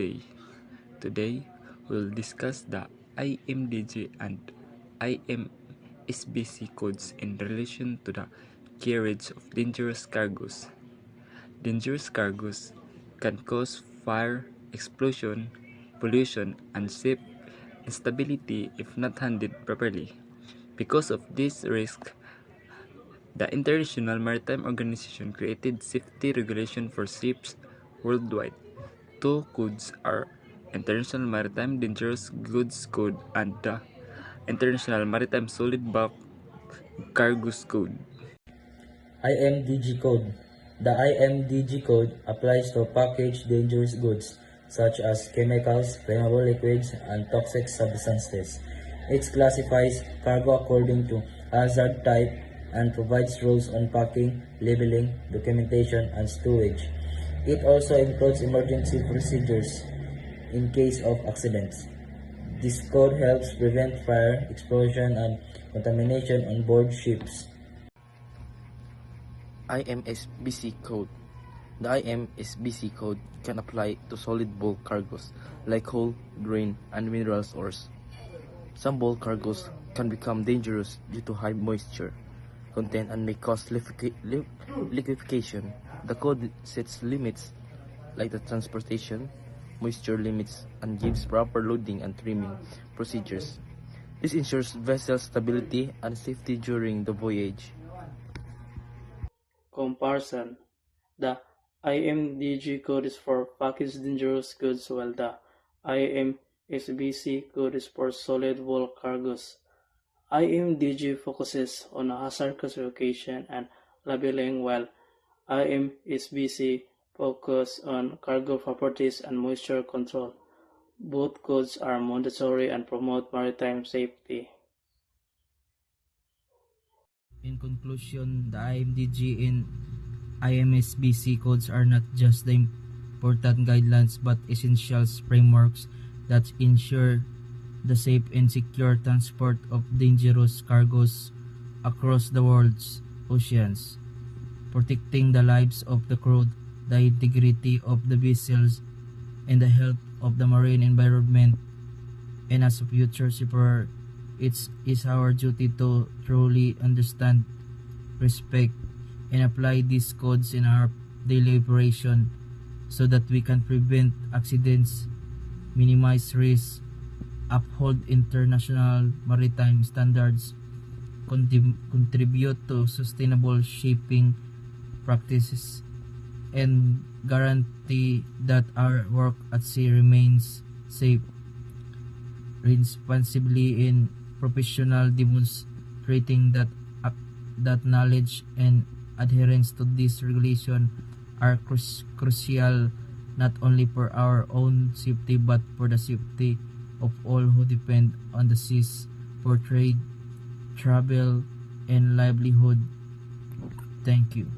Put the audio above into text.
today. Today, we'll discuss the IMDG and IMSBC codes in relation to the carriage of dangerous cargoes. Dangerous cargoes can cause fire, explosion, pollution, and ship instability if not handled properly. Because of this risk, the International Maritime Organization created safety regulation for ships worldwide. Two codes are International Maritime Dangerous Goods Code and the International Maritime Solid Bulk Cargoes Code. IMDG Code. The IMDG Code applies to packaged dangerous goods such as chemicals, flammable liquids, and toxic substances. It classifies cargo according to hazard type and provides rules on packing, labeling, documentation, and stowage. It also includes emergency procedures in case of accidents. This code helps prevent fire, explosion, and contamination on board ships. IMSBC Code. The IMSBC Code can apply to solid bulk cargoes like coal, grain, and mineral ores. Some bulk cargoes can become dangerous due to high moisture content and may cause liquefaction. The code sets limits like the transportation, moisture limits, and gives proper loading and trimming procedures. This ensures vessel stability and safety during the voyage. Comparison. The IMDG code is for packaged dangerous goods while the IMSBC code is for solid bulk cargoes. IMDG focuses on hazard classification and labeling while IMSBC focus on cargo properties and moisture control. Both codes are mandatory and promote maritime safety. In conclusion, the IMDG and IMSBC codes are not just the important guidelines but essential frameworks that ensure the safe and secure transport of dangerous cargoes across the world's oceans, protecting the lives of the crew, the integrity of the vessels, and the health of the marine environment. And as a future seafarer, it is our duty to truly understand, respect, and apply these codes in our daily operation so that we can prevent accidents, minimize risks, uphold international maritime standards, contribute to sustainable shipping practices, and guarantee that our work at sea remains safe, responsibly and professional, demonstrating that knowledge and adherence to this regulation are crucial not only for our own safety but for the safety of all who depend on the seas for trade, travel, and livelihood. Thank you.